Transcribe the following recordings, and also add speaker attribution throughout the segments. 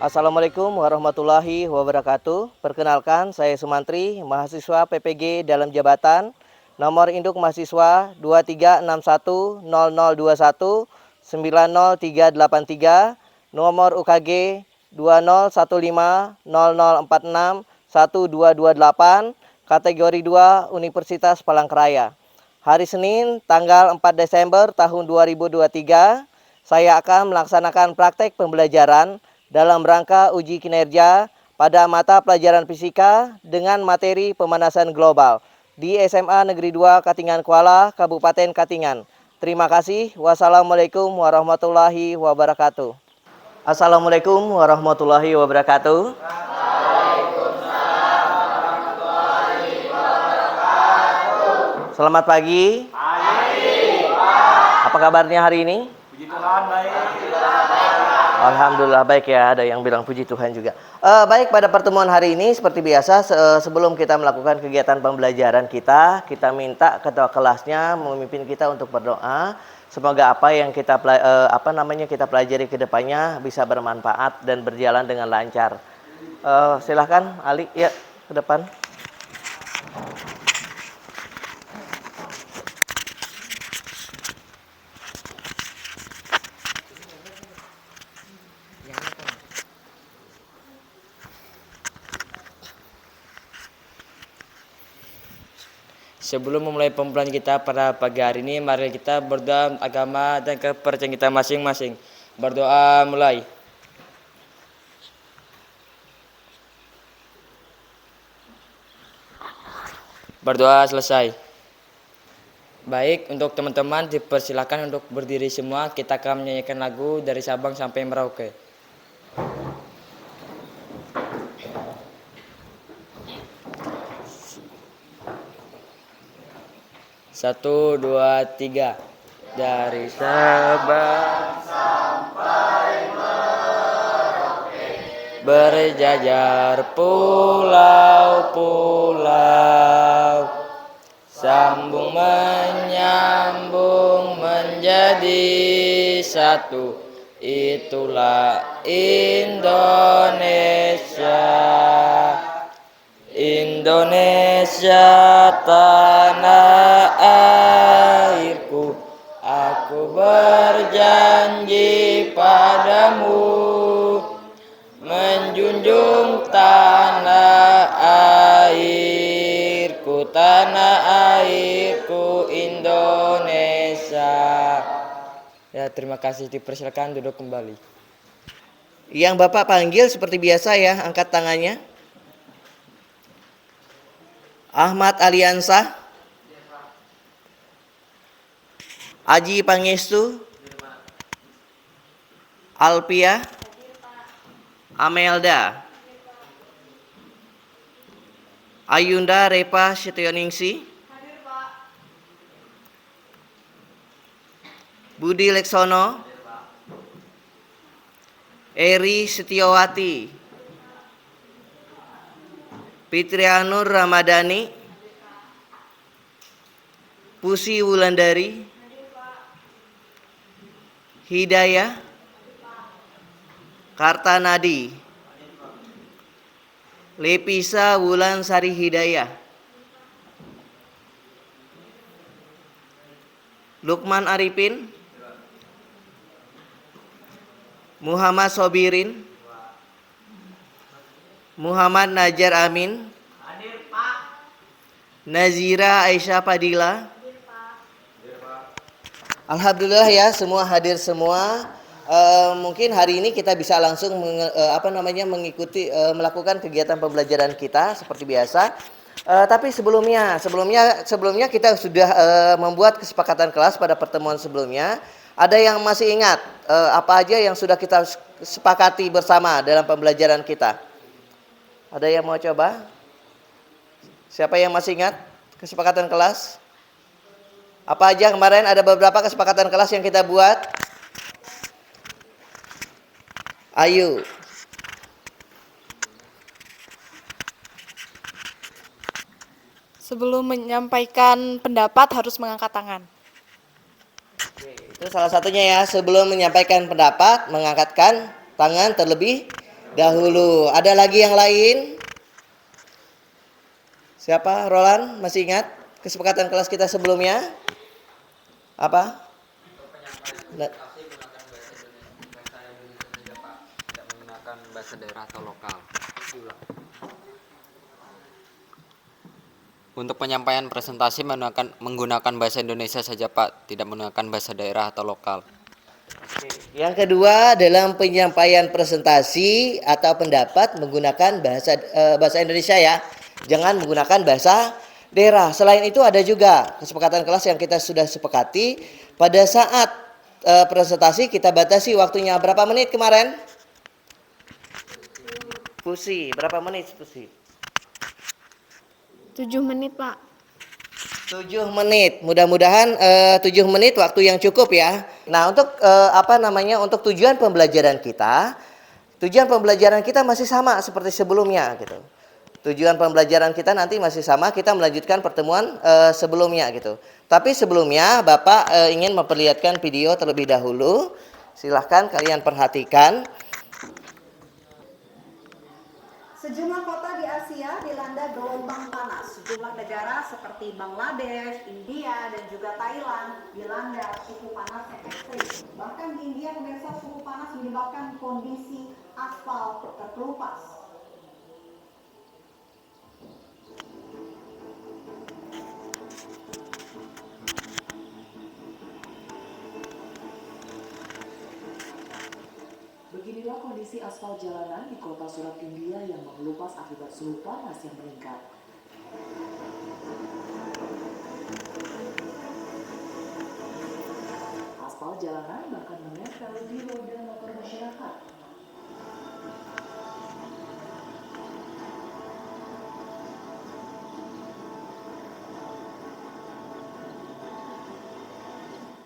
Speaker 1: Assalamualaikum warahmatullahi wabarakatuh. Perkenalkan, saya Sumantri, mahasiswa PPG dalam jabatan. Nomor induk mahasiswa 23610021 90383. Nomor UKG 201500461228. Kategori 2 Universitas Palangkaraya. Hari Senin, tanggal 4 Desember tahun 2023, saya akan melaksanakan praktek pembelajaran dalam rangka uji kinerja pada mata pelajaran fisika dengan materi pemanasan global di SMA Negeri 2 Katingan Kuala, Kabupaten Katingan. Terima kasih. Wassalamualaikum warahmatullahi wabarakatuh. Assalamualaikum warahmatullahi wabarakatuh. Selamat pagi. Apa kabarnya hari ini?
Speaker 2: Puji Tuhan, baik.
Speaker 1: Alhamdulillah baik ya, ada yang bilang puji Tuhan juga. Baik, pada pertemuan hari ini seperti biasa, sebelum kita melakukan kegiatan pembelajaran kita minta ketua kelasnya memimpin kita untuk berdoa. Semoga apa yang kita kita pelajari ke depannya bisa bermanfaat dan berjalan dengan lancar. Silahkan Ali, ya ke depan.
Speaker 2: Sebelum memulai pembelajaran kita pada pagi hari ini, mari kita berdoa agama dan kepercayaan kita masing-masing. Berdoa mulai. Berdoa selesai. Baik, untuk teman-teman dipersilakan untuk berdiri semua. Kita akan menyanyikan lagu dari Sabang sampai Merauke. 1, 2, 3. Dari Sabang sampai Merauke, berjajar pulau-pulau, sambung menyambung menjadi satu. Itulah Indonesia. Indonesia tanah airku, aku berjanji padamu menjunjung tanah airku, Indonesia. Ya, terima kasih, dipersilakan duduk kembali.
Speaker 1: Yang Bapak panggil seperti biasa ya, angkat tangannya. Ahmad Aliansah, Aji Pangestu, Alpia, Amelda, Ayunda Repa Setyoningsi, Budi Leksono, Eri Setiawati, Fitrianur Ramadhani, Pusi Wulandari, Hidayah, Kartanadi, Lepisa Wulansari Hidayah, Lukman Arifin, Muhammad Sobirin, Muhammad Najar Amin,
Speaker 3: Hadir Pak.
Speaker 1: Nazira Aisyah Padilla.
Speaker 3: Hadir Pak.
Speaker 1: Alhamdulillah ya, semua hadir semua. Mungkin hari ini kita bisa langsung mengikuti melakukan kegiatan pembelajaran kita seperti biasa. Tapi sebelumnya kita sudah membuat kesepakatan kelas pada pertemuan sebelumnya. Ada yang masih ingat apa aja yang sudah kita sepakati bersama dalam pembelajaran kita? Ada yang mau coba? Siapa yang masih ingat kesepakatan kelas? Apa aja kemarin, ada beberapa kesepakatan kelas yang kita buat? Ayo.
Speaker 4: Sebelum menyampaikan pendapat harus mengangkat tangan.
Speaker 1: Itu salah satunya ya, sebelum menyampaikan pendapat, mengangkatkan tangan terlebih dahulu. Ada lagi yang lain? Siapa? Roland, masih ingat kesepakatan kelas kita sebelumnya? Apa? Nah,
Speaker 3: Tidak menggunakan bahasa daerah atau lokal. Untuk penyampaian presentasi menggunakan bahasa Indonesia saja Pak, tidak menggunakan bahasa daerah atau lokal.
Speaker 1: yang kedua, dalam penyampaian presentasi atau pendapat menggunakan bahasa Indonesia ya. Jangan menggunakan bahasa daerah. Selain itu ada juga kesepakatan kelas yang kita sudah sepakati pada saat presentasi kita batasi waktunya berapa menit kemarin? Pusi, berapa menit Pusi?
Speaker 5: 7 menit, Pak.
Speaker 1: 7 menit. Mudah-mudahan 7 menit waktu yang cukup ya. Nah, untuk untuk tujuan pembelajaran kita masih sama seperti sebelumnya gitu. Tujuan pembelajaran kita nanti masih sama, kita melanjutkan pertemuan sebelumnya gitu. Tapi sebelumnya Bapak ingin memperlihatkan video terlebih dahulu. Silahkan kalian perhatikan.
Speaker 6: Sejumlah kota di Asia dilanda gelombang panas. Sejumlah negara seperti Bangladesh, India, dan juga Thailand dilanda suhu panas yang ekstrim. Bahkan di India, pemirsa, suhu panas menyebabkan kondisi aspal terkelupas.
Speaker 7: Beginilah kondisi aspal jalanan di kota Surat, India yang mengelupas akibat suhu panas yang meningkat. Aspal jalanan bahkan menempel di roda motor masyarakat.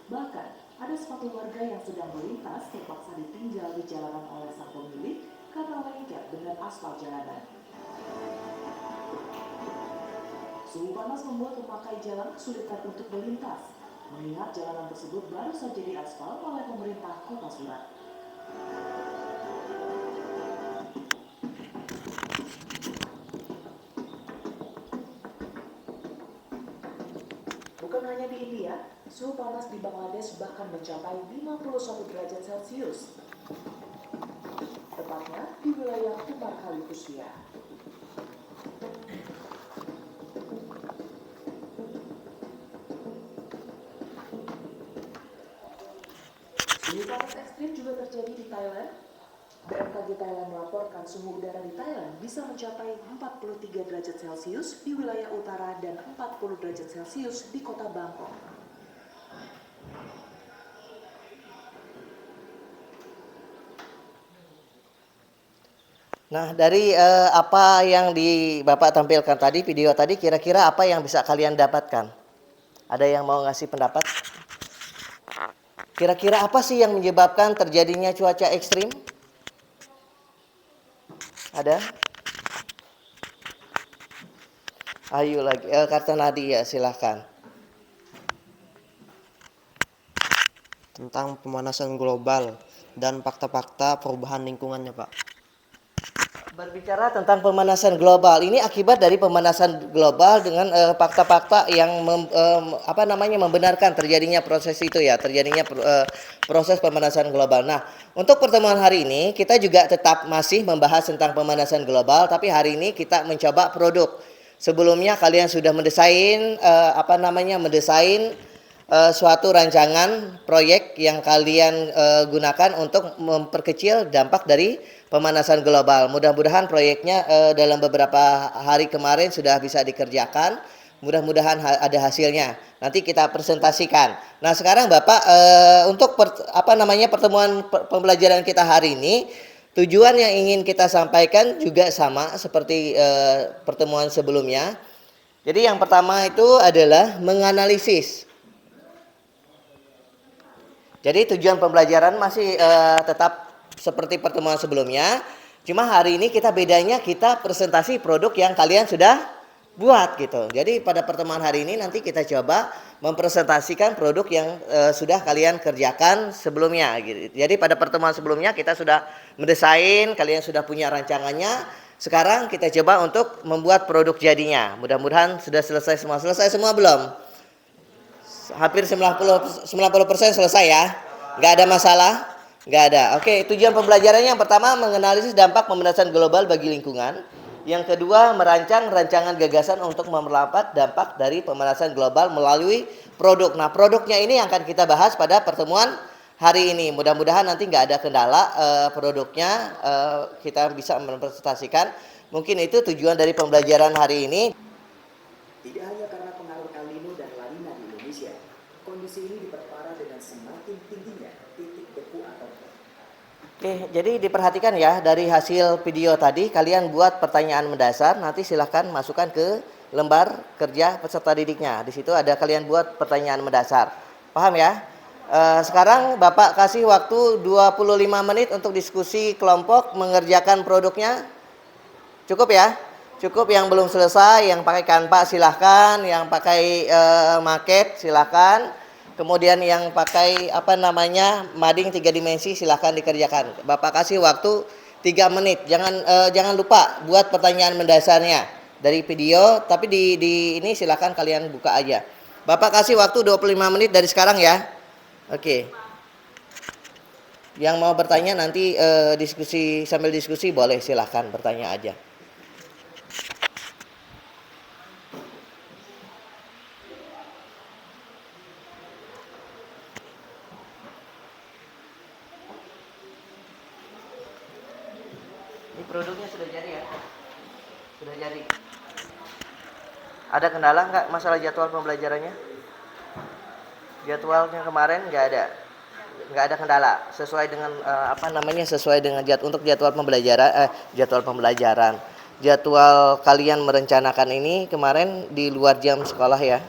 Speaker 7: Bahkan, ada sepatu warga yang sedang melintas terpaksa ditinggal di jalanan oleh sang pemilik karena lengket dengan aspal jalanan. Suhu panas membuat pemakai jalan kesulitan untuk melintas, mengingat jalanan tersebut baru saja diaspal oleh pemerintah Kota Surat. Bukan hanya di India, suhu panas di Bangladesh bahkan mencapai 51 derajat Celcius. Tepatnya di wilayah Umar Kali Kusvia. Suhu panas ekstrim juga terjadi di Thailand. BMKG Thailand melaporkan suhu udara di Thailand bisa mencapai 43 derajat Celcius di wilayah utara dan 40 derajat Celcius di kota Bangkok.
Speaker 1: Nah, dari apa yang Bapak tampilkan tadi, video tadi, kira-kira apa yang bisa kalian dapatkan? Ada yang mau ngasih pendapat? Kira-kira apa sih yang menyebabkan terjadinya cuaca ekstrim? Ada? Ayo lagi, kata Nadia, silahkan.
Speaker 8: Tentang pemanasan global dan fakta-fakta perubahan lingkungannya, Pak.
Speaker 1: Berbicara tentang pemanasan global, ini akibat dari pemanasan global dengan fakta-fakta yang membenarkan terjadinya proses itu ya, proses pemanasan global. Nah, untuk pertemuan hari ini kita juga tetap masih membahas tentang pemanasan global, tapi hari ini kita mencoba produk. Sebelumnya kalian sudah mendesain suatu rancangan proyek yang kalian gunakan untuk memperkecil dampak dari pemanasan global. Mudah-mudahan proyeknya dalam beberapa hari kemarin sudah bisa dikerjakan. Mudah-mudahan ada hasilnya. Nanti kita presentasikan. Nah, sekarang Bapak untuk pertemuan pembelajaran kita hari ini, tujuan yang ingin kita sampaikan juga sama seperti pertemuan sebelumnya. Jadi yang pertama itu adalah menganalisis. Jadi tujuan pembelajaran masih tetap seperti pertemuan sebelumnya. Cuma hari ini kita bedanya kita presentasi produk yang kalian sudah buat gitu. Jadi pada pertemuan hari ini nanti kita coba mempresentasikan produk yang sudah kalian kerjakan sebelumnya gitu. Jadi pada pertemuan sebelumnya kita sudah mendesain, kalian sudah punya rancangannya. Sekarang kita coba untuk membuat produk jadinya. Mudah-mudahan sudah selesai semua. Selesai semua belum? Hampir 90% selesai ya. Nggak ada masalah? Nggak ada. Oke, tujuan pembelajarannya yang pertama menganalisis dampak pemanasan global bagi lingkungan. Yang kedua, merancang rancangan gagasan untuk memperlambat dampak dari pemanasan global melalui produk. Nah, produknya ini yang akan kita bahas pada pertemuan hari ini. Mudah-mudahan nanti nggak ada kendala produknya, kita bisa mempresentasikan. Mungkin itu tujuan dari pembelajaran hari ini.
Speaker 5: Tidak hanya karena pengaruh El Nino dan La Nina di Indonesia, kondisi ini diperparah dengan semakin tingginya titik beku atau
Speaker 1: Oke, jadi diperhatikan ya dari hasil video tadi kalian buat pertanyaan mendasar, nanti silahkan masukkan ke lembar kerja peserta didiknya. Di situ ada kalian buat pertanyaan mendasar. Paham ya? Sekarang Bapak kasih waktu 25 menit untuk diskusi kelompok mengerjakan produknya. Cukup ya? Cukup. Yang belum selesai, yang pakai Canva silahkan, yang pakai maket silahkan. Kemudian yang pakai mading 3 dimensi silahkan dikerjakan. Bapak kasih waktu 3 menit. Jangan lupa buat pertanyaan mendasarnya dari video, tapi di ini silahkan kalian buka aja. Bapak kasih waktu 25 menit dari sekarang ya. Oke. Yang mau bertanya nanti sambil diskusi boleh, silahkan bertanya aja. Ini produknya sudah jadi ya? Sudah jadi. Ada kendala nggak masalah jadwal pembelajarannya? Jadwalnya kemarin nggak ada kendala. Sesuai dengan sesuai dengan untuk jadwal pembelajaran. Jadwal kalian merencanakan ini kemarin di luar jam sekolah ya?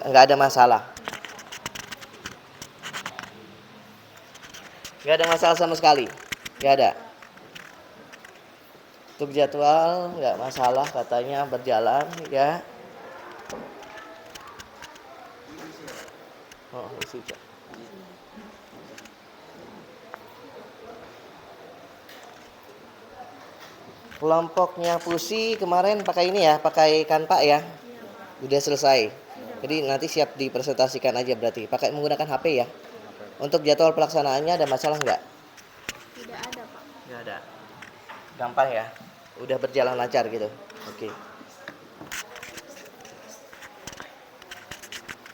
Speaker 1: Nggak ada masalah. Nggak ada masalah sama sekali. Nggak ada. Untuk jadwal nggak masalah katanya berjalan ya. Oh, isi cak. Kelompoknya Pusi kemarin pakai ini ya, pakai Canva ya. Udah selesai. Jadi nanti siap dipresentasikan aja berarti. Pakai menggunakan HP ya. Untuk jadwal pelaksanaannya ada masalah nggak?
Speaker 4: Tidak ada, Pak.
Speaker 1: Nggak ada. Gampang ya. Udah berjalan lancar gitu. Oke.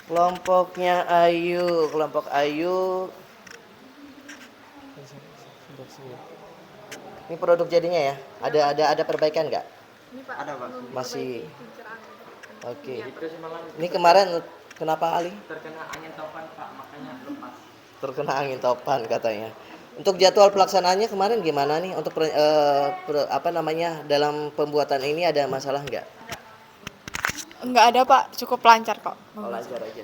Speaker 1: Kelompok Ayu. Ini produk jadinya ya. Ada perbaikan nggak?
Speaker 4: Ini, Pak.
Speaker 1: Ada, Pak. Masih. Oke.
Speaker 2: Itu semalam
Speaker 1: Ini kemarin kenapa Ali?
Speaker 2: terkena angin topan Pak, makanya lepas.
Speaker 1: Terkena angin topan katanya. Untuk jadwal pelaksanaannya kemarin gimana nih? Untuk dalam pembuatan ini ada masalah nggak?
Speaker 4: Enggak ada, Pak. Cukup lancar kok.
Speaker 1: Oh, lancar aja.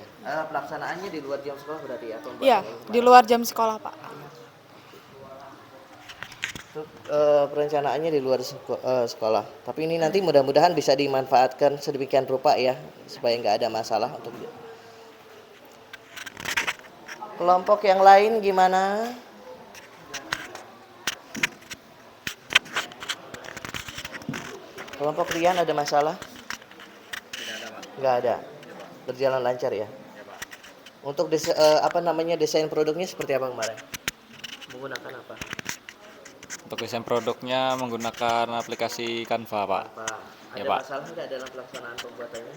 Speaker 1: Pelaksanaannya di luar jam sekolah berarti ya?
Speaker 4: Iya, di luar jam sekolah, Pak.
Speaker 1: Untuk perencanaannya di luar sekolah. Tapi ini nanti mudah-mudahan bisa dimanfaatkan sedemikian rupa ya, supaya nggak ada masalah untuk kelompok yang lain gimana? Kelompok Rian ada masalah? Nggak ada. Berjalan lancar ya. Untuk desain produknya seperti apa kemarin? Menggunakan apa?
Speaker 9: Untuk desain produknya menggunakan aplikasi Canva, Pak.
Speaker 1: Ada
Speaker 9: Ya, Pak.
Speaker 1: masalah nggak dalam pelaksanaan pembuatannya?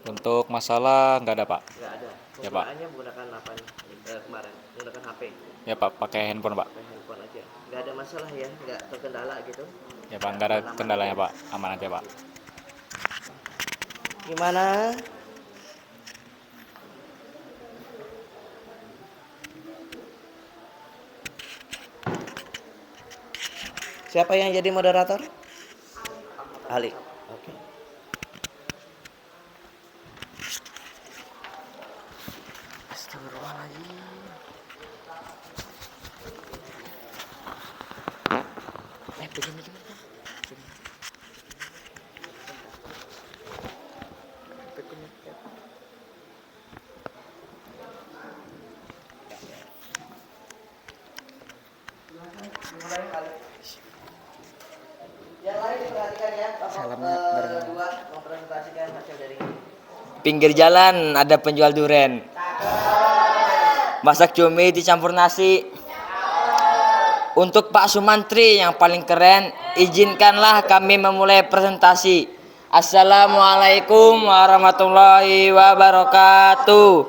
Speaker 9: Untuk masalah nggak ada, Pak.
Speaker 1: Nggak ada.
Speaker 9: Ya, Pak.
Speaker 1: Penggunaannya menggunakan apa nih? Kemarin menggunakan HP,
Speaker 9: Ya, Pak, pakai handphone, Pak.
Speaker 1: pakai handphone aja. Nggak ada masalah ya, nggak terkendala gitu.
Speaker 9: Ya, Pak, nggak ada kendalanya, Pak. Aman aja, Pak.
Speaker 1: Gimana? Siapa yang jadi moderator? Ali. Oke. Astagfirullahaladzim. Begini. perhatikan ya,
Speaker 2: Salamnya bareng.
Speaker 1: dua mempresentasikan hasil dari
Speaker 2: Pinggir jalan ada penjual duren. Masak cumi dicampur nasi. Untuk Pak Sumantri yang paling keren, izinkanlah kami memulai presentasi. Assalamualaikum warahmatullahi wabarakatuh.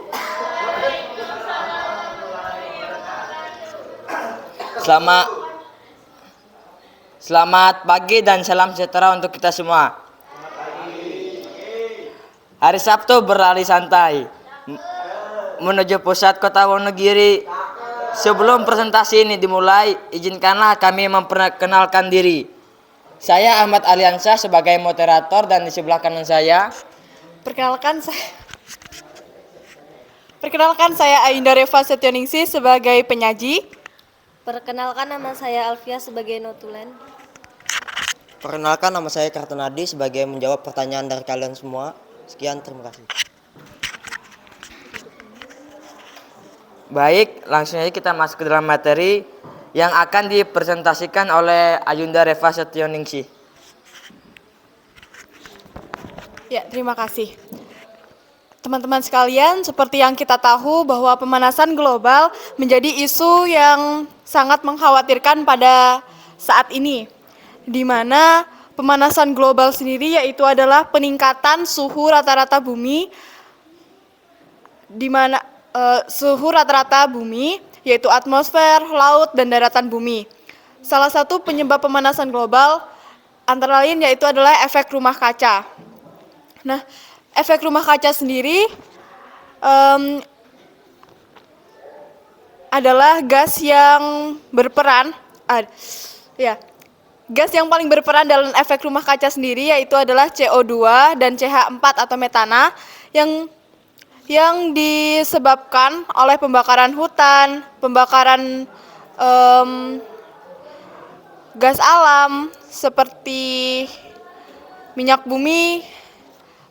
Speaker 2: Selamat pagi dan salam sejahtera untuk kita semua. Hari Sabtu berlari santai menuju pusat kota Wonogiri. Sebelum presentasi ini dimulai, izinkanlah kami memperkenalkan diri. Saya Ahmad Aliansyah sebagai moderator dan di sebelah kanan saya
Speaker 4: Perkenalkan saya Ainda Reva Setioningsih sebagai penyaji.
Speaker 10: Perkenalkan nama saya Alfia sebagai notulen.
Speaker 8: Perkenalkan nama saya Kartonadi sebagai menjawab pertanyaan dari kalian semua. Sekian, terima kasih.
Speaker 2: Baik, langsung aja kita masuk ke dalam materi yang akan dipresentasikan oleh Ayunda Reva Setioningsih.
Speaker 4: Ya, terima kasih. Teman-teman sekalian, seperti yang kita tahu bahwa pemanasan global menjadi isu yang sangat mengkhawatirkan pada saat ini, di mana pemanasan global sendiri yaitu adalah peningkatan suhu rata-rata bumi, di mana suhu rata-rata bumi yaitu atmosfer, laut, dan daratan bumi. Salah satu penyebab pemanasan global antara lain yaitu adalah efek rumah kaca. Nah, efek rumah kaca sendiri adalah gas yang berperan, gas yang paling berperan dalam efek rumah kaca sendiri yaitu adalah CO2 dan CH4 atau metana yang disebabkan oleh pembakaran hutan, pembakaran gas alam seperti minyak bumi,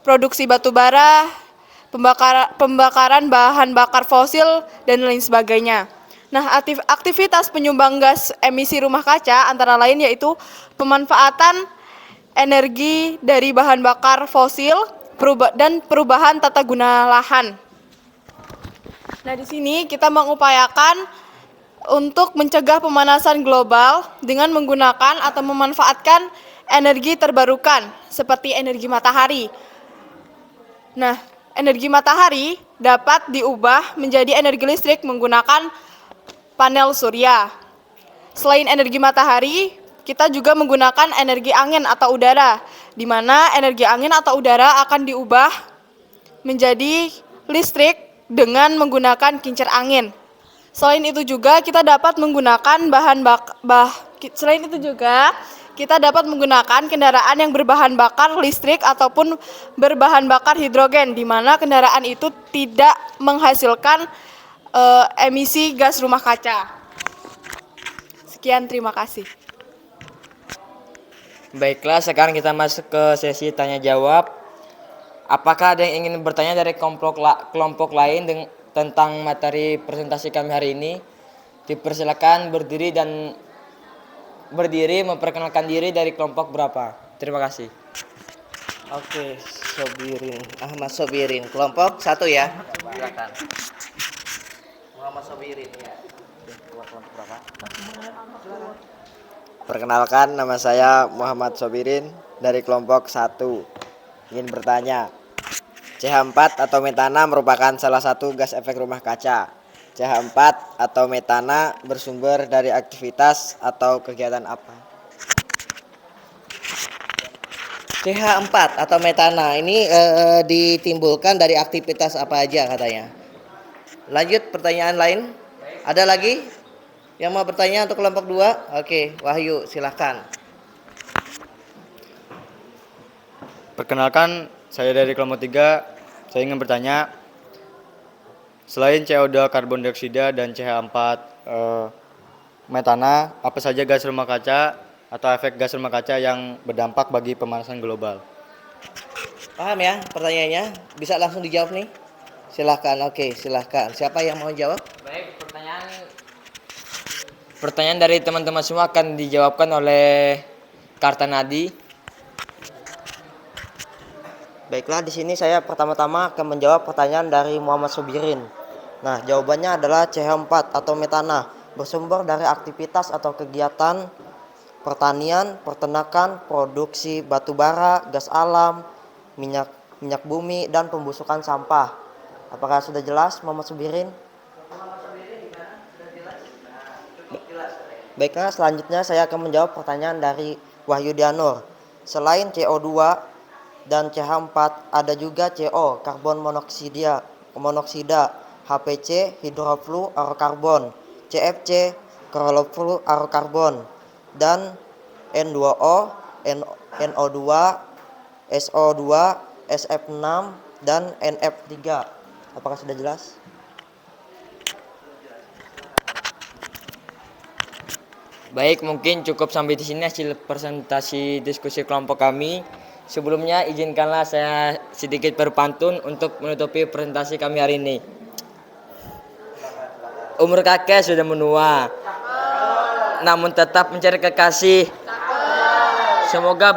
Speaker 4: produksi batu bara, pembakaran bahan bakar fosil, dan lain sebagainya. Nah, aktivitas penyumbang gas emisi rumah kaca antara lain yaitu pemanfaatan energi dari bahan bakar fosil dan perubahan tata guna lahan. Nah, di sini kita mengupayakan untuk mencegah pemanasan global dengan menggunakan atau memanfaatkan energi terbarukan seperti energi matahari. Nah, energi matahari dapat diubah menjadi energi listrik menggunakan panel surya. Selain energi matahari, kita juga menggunakan energi angin atau udara, di mana energi angin atau udara akan diubah menjadi listrik dengan menggunakan kincir angin. Selain itu juga kita dapat menggunakan kendaraan yang berbahan bakar listrik ataupun berbahan bakar hidrogen, di mana kendaraan itu tidak menghasilkan emisi gas rumah kaca. Sekian, terima kasih.
Speaker 2: Baiklah, sekarang kita masuk ke sesi tanya jawab. Apakah ada yang ingin bertanya dari kelompok lain tentang materi presentasi kami hari ini? Dipersilakan berdiri memperkenalkan diri dari kelompok berapa. Terima kasih.
Speaker 1: Oke, Ahmad Sobirin, kelompok 1 ya. Silakan. Muhammad Sobirin ya. Kelompok berapa?
Speaker 11: Perkenalkan, nama saya Muhammad Sobirin dari kelompok 1. Ingin bertanya, CH4 atau metana merupakan salah satu gas efek rumah kaca. CH4 atau metana bersumber dari aktivitas atau kegiatan apa?
Speaker 1: CH4 atau metana ini ditimbulkan dari aktivitas apa aja katanya. Lanjut, pertanyaan lain? Ada lagi yang mau bertanya untuk kelompok 2? Oke, Wahyu, silahkan.
Speaker 9: Perkenalkan, saya dari kelompok 3. Saya ingin bertanya, selain CO2 karbon dioksida dan CH4 metana, apa saja gas rumah kaca atau efek gas rumah kaca yang berdampak bagi pemanasan global?
Speaker 1: Paham ya pertanyaannya? Bisa langsung dijawab nih? Silahkan, oke, silahkan. Siapa yang mau jawab?
Speaker 2: Baik, pertanyaan dari teman-teman semua akan dijawabkan oleh Kartanadi.
Speaker 8: Baiklah, di sini saya pertama-tama akan menjawab pertanyaan dari Muhammad Sobirin. Nah, jawabannya adalah CH4 atau metana, bersumber dari aktivitas atau kegiatan pertanian, peternakan, produksi batu bara, gas alam, minyak minyak bumi, dan pembusukan sampah. Apakah sudah jelas, Muhammad Sobirin? Baiklah, selanjutnya saya akan menjawab pertanyaan dari Wahyu Dianur. Selain CO2 dan CH4, ada juga CO, karbon monoksida, HPC, hidrofluorokarbon, CFC, klorofluorokarbon, dan N2O, NO2, SO2, SF6, dan NF3. Apakah sudah jelas?
Speaker 2: Baik, mungkin cukup sampai di sini hasil presentasi diskusi kelompok kami. Sebelumnya izinkanlah saya sedikit berpantun untuk menutupi presentasi kami hari ini. Umur kakek sudah menua, namun tetap mencari kekasih. Semoga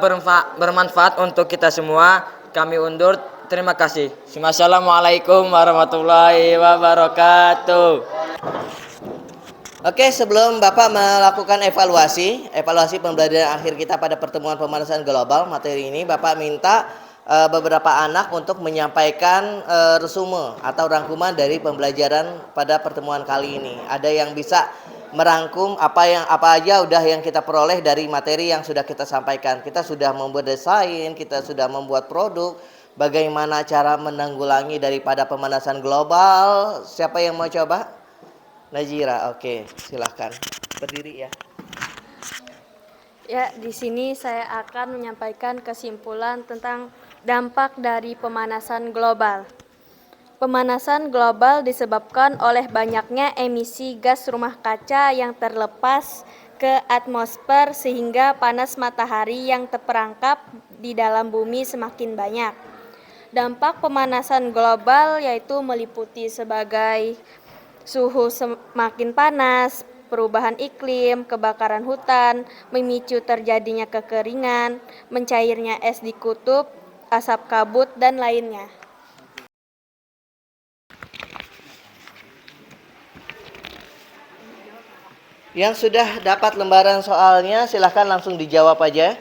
Speaker 2: bermanfaat untuk kita semua. Kami undur. Terima kasih. Wassalamualaikum warahmatullahi wabarakatuh.
Speaker 1: Oke, sebelum Bapak melakukan evaluasi pembelajaran akhir kita pada pertemuan pemanasan global materi ini, Bapak minta beberapa anak untuk menyampaikan resume atau rangkuman dari pembelajaran pada pertemuan kali ini. Ada yang bisa merangkum apa aja udah yang kita peroleh dari materi yang sudah kita sampaikan. Kita sudah membuat desain, kita sudah membuat produk, bagaimana cara menanggulangi daripada pemanasan global. Siapa yang mau coba? Najira, oke, silahkan berdiri ya.
Speaker 10: Ya, di sini saya akan menyampaikan kesimpulan tentang dampak dari pemanasan global. Pemanasan global disebabkan oleh banyaknya emisi gas rumah kaca yang terlepas ke atmosfer sehingga panas matahari yang terperangkap di dalam bumi semakin banyak. Dampak pemanasan global yaitu meliputi sebagai suhu semakin panas, perubahan iklim, kebakaran hutan, memicu terjadinya kekeringan, mencairnya es di kutub, asap kabut, dan lainnya.
Speaker 1: Yang sudah dapat lembaran soalnya silahkan langsung dijawab aja.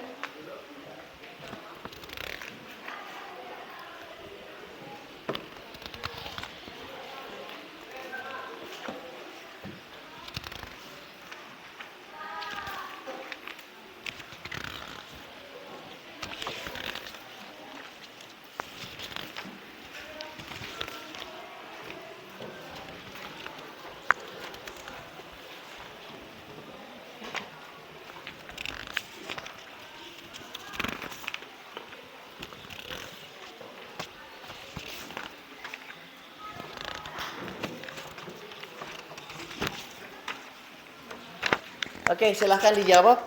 Speaker 1: Oke, silahkan dijawab.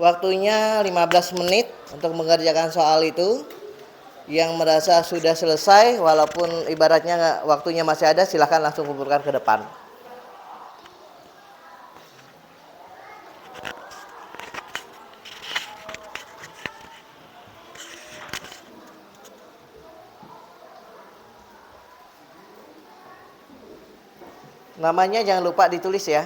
Speaker 1: Waktunya 15 menit untuk mengerjakan soal itu. Yang merasa sudah selesai, walaupun ibaratnya waktunya masih ada, silahkan langsung kumpulkan ke depan. Namanya jangan lupa ditulis ya.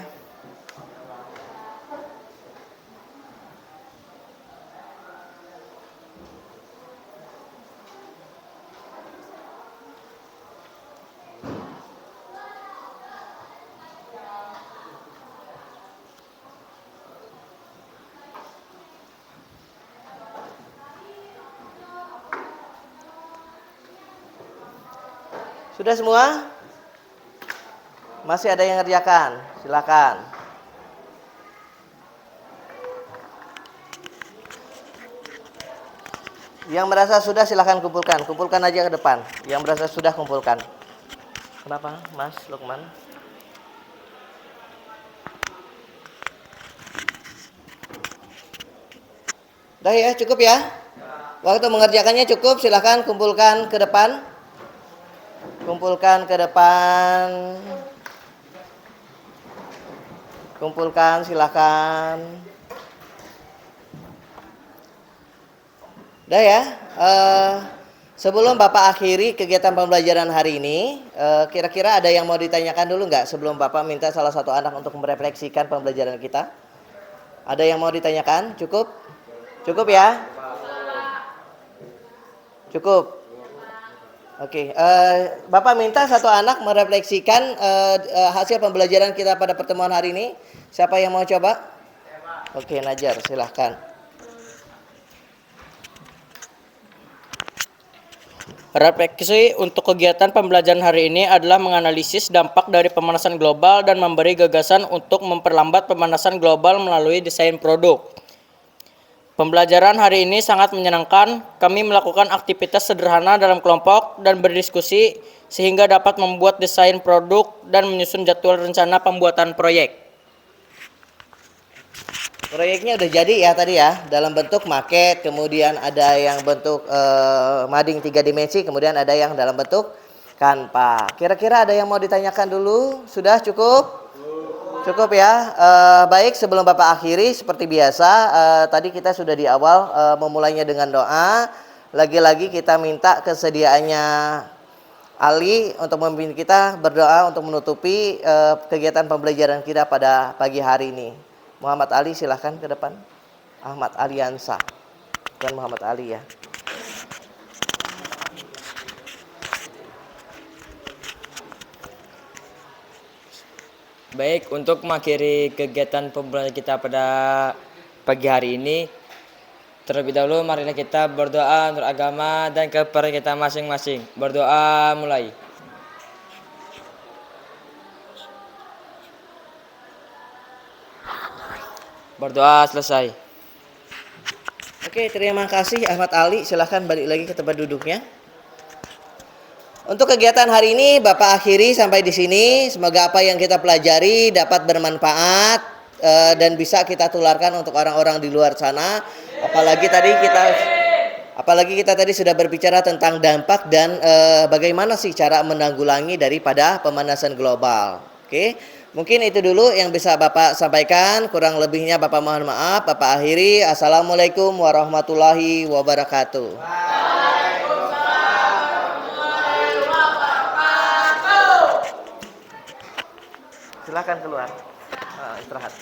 Speaker 1: Sudah semua? Masih ada yang ngerjakan? Silakan. Yang merasa sudah silakan kumpulkan. Kumpulkan aja ke depan. Yang merasa sudah kumpulkan. Kenapa, Mas Lukman? Udah ya, cukup ya? Waktu mengerjakannya cukup, silakan kumpulkan ke depan. Kumpulkan ke depan. Kumpulkan, silakan. Udah ya. Sebelum Bapak akhiri kegiatan pembelajaran hari ini, kira-kira ada yang mau ditanyakan dulu nggak sebelum Bapak minta salah satu anak untuk merefleksikan pembelajaran kita? Ada yang mau ditanyakan? Cukup? Cukup ya? Cukup. Oke, Bapak minta satu anak merefleksikan hasil pembelajaran kita pada pertemuan hari ini. Siapa yang mau coba? Oke, Najar, silahkan.
Speaker 2: Refleksi untuk kegiatan pembelajaran hari ini adalah menganalisis dampak dari pemanasan global dan memberi gagasan untuk memperlambat pemanasan global melalui desain produk. Pembelajaran hari ini sangat menyenangkan. Kami melakukan aktivitas sederhana dalam kelompok dan berdiskusi sehingga dapat membuat desain produk dan menyusun jadwal rencana pembuatan proyek.
Speaker 1: Proyeknya udah jadi ya tadi ya, dalam bentuk maket, kemudian ada yang bentuk mading 3 dimensi, kemudian ada yang dalam bentuk kanva. Kira-kira ada yang mau ditanyakan dulu? Sudah cukup? Cukup ya. Baik, sebelum Bapak akhiri seperti biasa, tadi kita sudah di awal memulainya dengan doa. Lagi-lagi kita minta kesediaannya Ali untuk memimpin kita berdoa untuk menutupi kegiatan pembelajaran kita pada pagi hari ini. Muhammad Ali silahkan ke depan. Ahmad Aliansa, bukan Muhammad Ali ya.
Speaker 2: Baik, untuk mengakhiri kegiatan pembelajaran kita pada pagi hari ini, terlebih dahulu marilah kita berdoa untuk agama dan kepada kita masing-masing. Berdoa mulai. Berdoa selesai.
Speaker 1: Oke, terima kasih Ahmad Ali. Silahkan balik lagi ke tempat duduknya. Untuk kegiatan hari ini Bapak akhiri sampai di sini. Semoga apa yang kita pelajari dapat bermanfaat dan bisa kita tularkan untuk orang-orang di luar sana. Apalagi kita tadi sudah berbicara tentang dampak dan bagaimana sih cara menanggulangi daripada pemanasan global. Oke. Mungkin itu dulu yang bisa Bapak sampaikan. Kurang lebihnya Bapak mohon maaf. Bapak akhiri. Assalamualaikum warahmatullahi wabarakatuh. Silakan keluar. Istirahat.